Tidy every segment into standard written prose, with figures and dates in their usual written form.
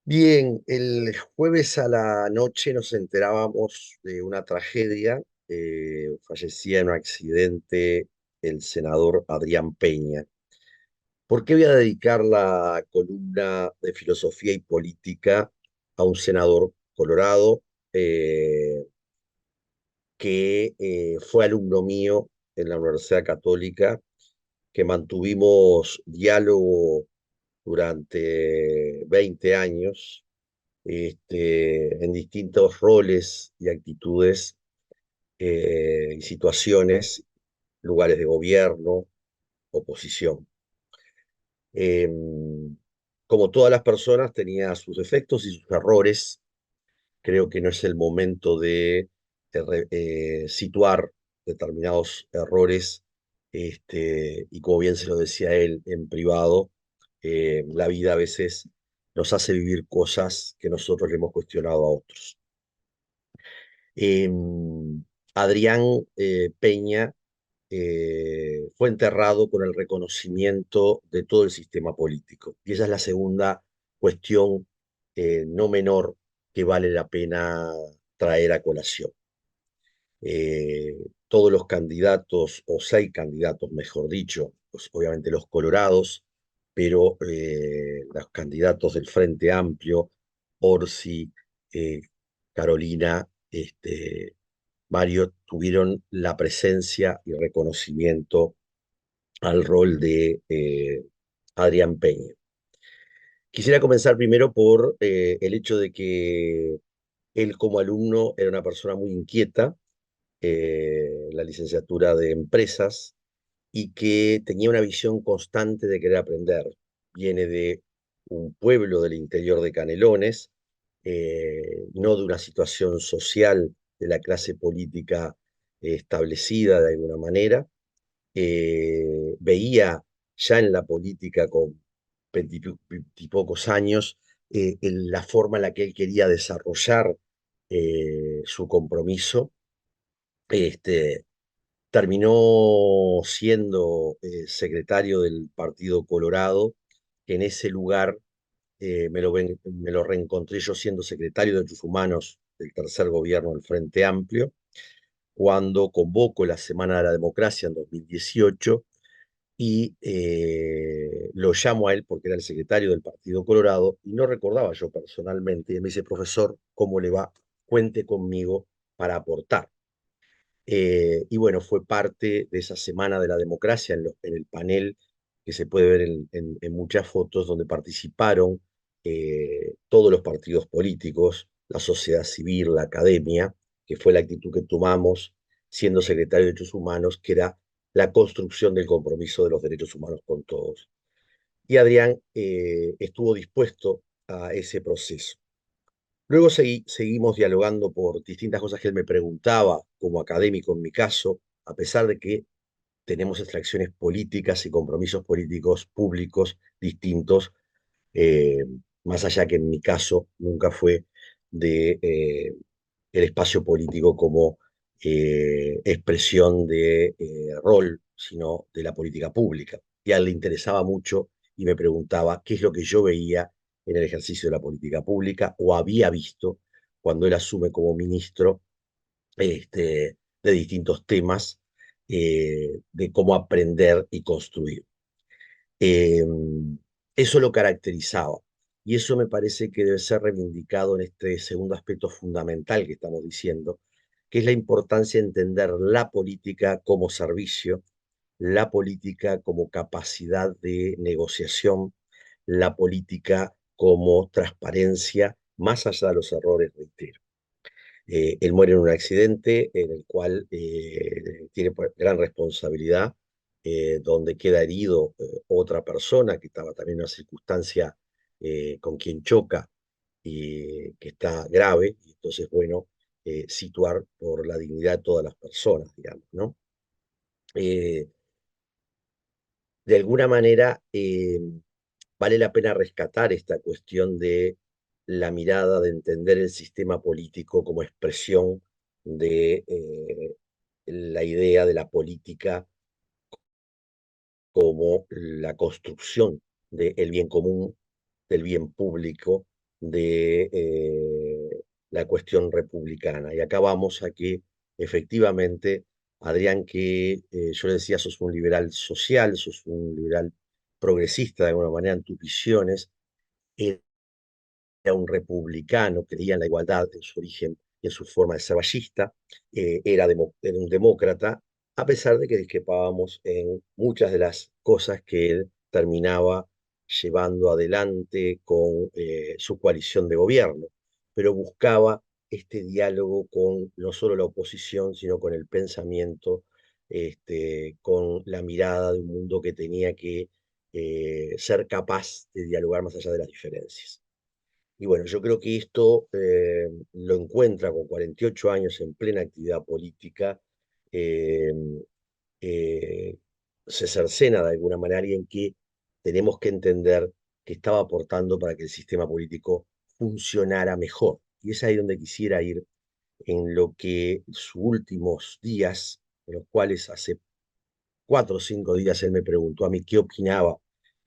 Bien, el jueves a la noche nos enterábamos de una tragedia. Fallecía en un accidente el senador Adrián Peña. ¿Por qué voy a dedicar la columna de filosofía y política a un senador colorado eh, que fue alumno mío en la Universidad Católica, que mantuvimos diálogo durante 20 años, en distintos roles y actitudes y situaciones, lugares de gobierno, oposición? Eh, Como todas las personas, tenía sus defectos y sus errores. Creo que no es el momento de situar determinados errores, y como bien se lo decía él en privado, la vida a veces nos hace vivir cosas que nosotros le hemos cuestionado a otros. Eh, Adrián Peña fue enterrado con el reconocimiento de todo el sistema político. Y esa es la segunda cuestión, no menor, que vale la pena traer a colación. Todos los candidatos, o seis candidatos, mejor dicho, pues obviamente los colorados, pero los candidatos del Frente Amplio, Orsi, eh, Carolina, Mario, tuvieron la presencia y reconocimiento al rol de Adrián Peña. Quisiera comenzar primero por el hecho de que él como alumno era una persona muy inquieta, la licenciatura de Empresas, y que tenía una visión constante de querer aprender. Viene de un pueblo del interior de Canelones, no de una situación social de la clase política establecida de alguna manera. Veía ya en la política con veintipocos años la forma en la que él quería desarrollar su compromiso. Este, Terminó siendo secretario del Partido Colorado. En ese lugar me lo reencontré yo siendo secretario de Derechos Humanos del tercer gobierno del Frente Amplio, cuando convoco la Semana de la Democracia en 2018 y lo llamo a él porque era el secretario del Partido Colorado y no recordaba yo personalmente. Y él me dice: profesor, ¿cómo le va? Cuente conmigo para aportar. Y bueno, fue parte de esa Semana de la Democracia en el panel que se puede ver en muchas fotos, donde participaron todos los partidos políticos, la sociedad civil, la academia, que fue la actitud que tomamos siendo secretario de Derechos Humanos, que era la construcción del compromiso de los derechos humanos con todos. Y Adrián estuvo dispuesto a ese proceso. Luego seguimos dialogando por distintas cosas que él me preguntaba, como académico en mi caso, a pesar de que tenemos extracciones políticas y compromisos políticos públicos distintos, eh, más allá que en mi caso nunca fue de el espacio político como expresión de rol, sino de la política pública. Y a él le interesaba mucho y me preguntaba qué es lo que yo veía en el ejercicio de la política pública o había visto cuando él asume como ministro, de distintos temas, de cómo aprender y construir. Eh, Eso lo caracterizaba, y eso me parece que debe ser reivindicado en este segundo aspecto fundamental que estamos diciendo, que es la importancia de entender la política como servicio, la política como capacidad de negociación, la política como transparencia, más allá de los errores, reitero. Él muere en un accidente en el cual tiene gran responsabilidad, donde queda herido otra persona que estaba también en una circunstancia con quien choca y que está grave. Y entonces, bueno, situar por la dignidad de todas las personas, digamos, ¿no? Eh, de alguna manera, vale la pena rescatar esta cuestión de la mirada de entender el sistema político como expresión de la idea de la política como la construcción del bien común, del bien público, de la cuestión republicana. Y acá vamos a que efectivamente, Adrián, que yo le decía, sos un liberal social, sos un liberal progresista de alguna manera en tus visiones, era un republicano, creía en la igualdad en su origen y en su forma de ser ballista, era un demócrata, a pesar de que discrepábamos en muchas de las cosas que él terminaba llevando adelante con su coalición de gobierno, pero buscaba este diálogo con no solo la oposición, sino con el pensamiento, con la mirada de un mundo que tenía que ser capaz de dialogar más allá de las diferencias. Y bueno, yo creo que esto lo encuentra con 48 años en plena actividad política, eh, eh, se cercena de alguna manera alguien que tenemos que entender que estaba aportando para que el sistema político funcionara mejor. Y es ahí donde quisiera ir en lo que sus últimos días, en los cuales hace 4 o 5 días él me preguntó a mí qué opinaba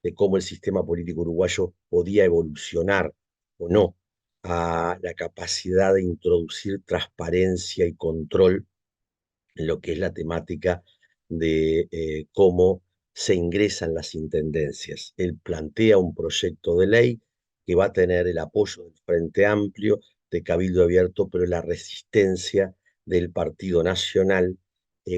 de cómo el sistema político uruguayo podía evolucionar o no a la capacidad de introducir transparencia y control en lo que es la temática de cómo se ingresan las intendencias. Él plantea un proyecto de ley que va a tener el apoyo del Frente Amplio, de Cabildo Abierto, pero la resistencia del Partido Nacional,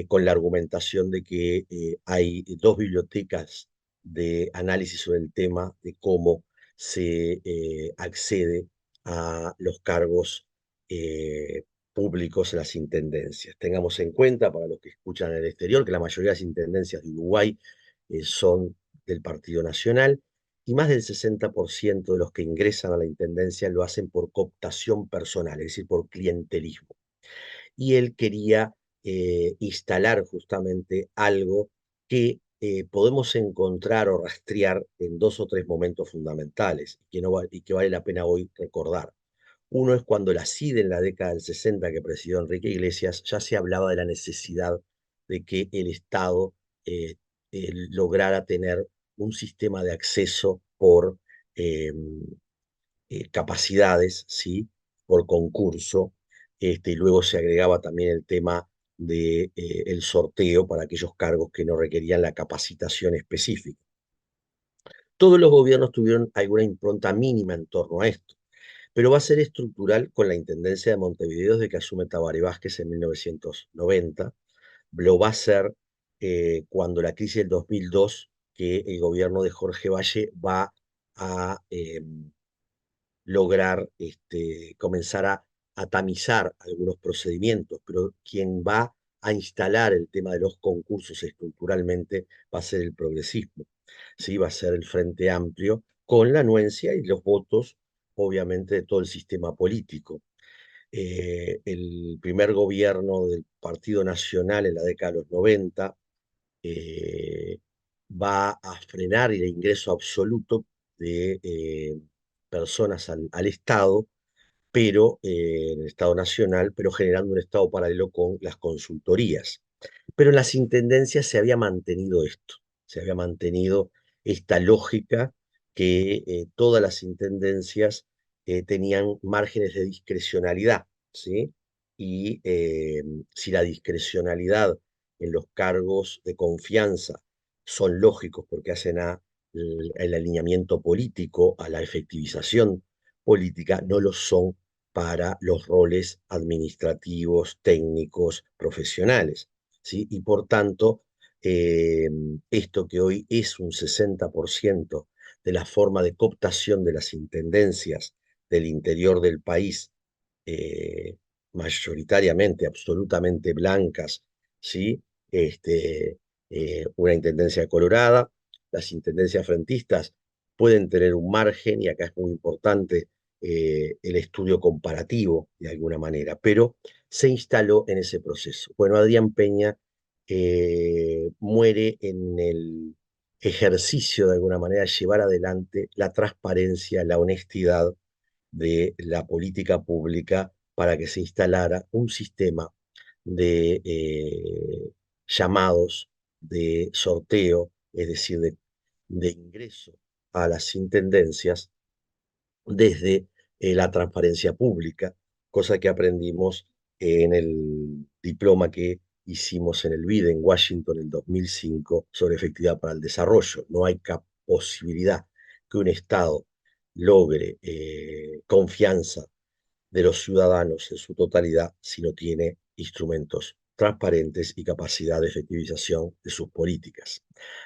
con la argumentación de que hay dos bibliotecas de análisis sobre el tema de cómo se accede a los cargos públicos en las intendencias. Tengamos en cuenta, para los que escuchan en el exterior, que la mayoría de las intendencias de Uruguay son del Partido Nacional y más del 60% de los que ingresan a la intendencia lo hacen por cooptación personal, es decir, por clientelismo. Y él quería instalar justamente algo que podemos encontrar o rastrear en 2 o 3 momentos fundamentales y que vale la pena hoy recordar. Uno es cuando la CIDE en la década del 60 que presidió Enrique Iglesias, ya se hablaba de la necesidad de que el Estado lograra tener un sistema de acceso por eh, capacidades, ¿sí? Por concurso, y luego se agregaba también el tema de, el sorteo para aquellos cargos que no requerían la capacitación específica. Todos los gobiernos tuvieron alguna impronta mínima en torno a esto, pero va a ser estructural con la Intendencia de Montevideo desde que asume Tabaré Vázquez en 1990. Lo va a ser cuando la crisis del 2002, que el gobierno de Jorge Valle va a lograr comenzar a tamizar algunos procedimientos, pero quien va a instalar el tema de los concursos estructuralmente va a ser el progresismo, ¿sí? Va a ser el Frente Amplio, con la anuencia y los votos, obviamente, de todo el sistema político. El primer gobierno del Partido Nacional en la década de los 90 eh, va a frenar el ingreso absoluto de personas al Estado, pero en el Estado Nacional, pero generando un Estado paralelo con las consultorías. Pero en las intendencias se había mantenido esto, se había mantenido esta lógica que todas las intendencias tenían márgenes de discrecionalidad, ¿sí? Y si la discrecionalidad en los cargos de confianza son lógicos porque hacen el alineamiento político, a la efectivización política, no lo son para los roles administrativos, técnicos, profesionales. ¿Sí? Y por tanto, eh, esto que hoy es un 60% de la forma de cooptación de las intendencias del interior del país, eh, mayoritariamente, absolutamente blancas, ¿sí? Una intendencia colorada, las intendencias frentistas pueden tener un margen, y acá es muy importante el estudio comparativo de alguna manera, pero se instaló en ese proceso. Bueno, Adrián Peña muere en el ejercicio de alguna manera de llevar adelante la transparencia, la honestidad de la política pública para que se instalara un sistema de llamados, de sorteo, es decir, de ingreso a las intendencias desde la transparencia pública, cosa que aprendimos en el diploma que hicimos en el BID en Washington en el 2005 sobre efectividad para el desarrollo. No hay posibilidad que un Estado logre confianza de los ciudadanos en su totalidad si no tiene instrumentos transparentes y capacidad de efectivización de sus políticas.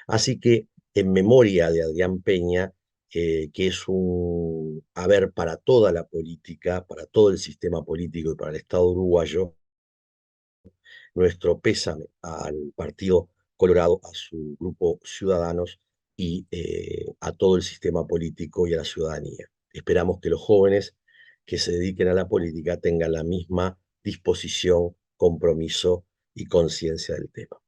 Así que, en memoria de Adrián Peña, que es un haber para toda la política, para todo el sistema político y para el Estado uruguayo, nuestro pésame al Partido Colorado, a su grupo Ciudadanos y a todo el sistema político y a la ciudadanía. Esperamos que los jóvenes que se dediquen a la política tengan la misma disposición, compromiso y conciencia del tema.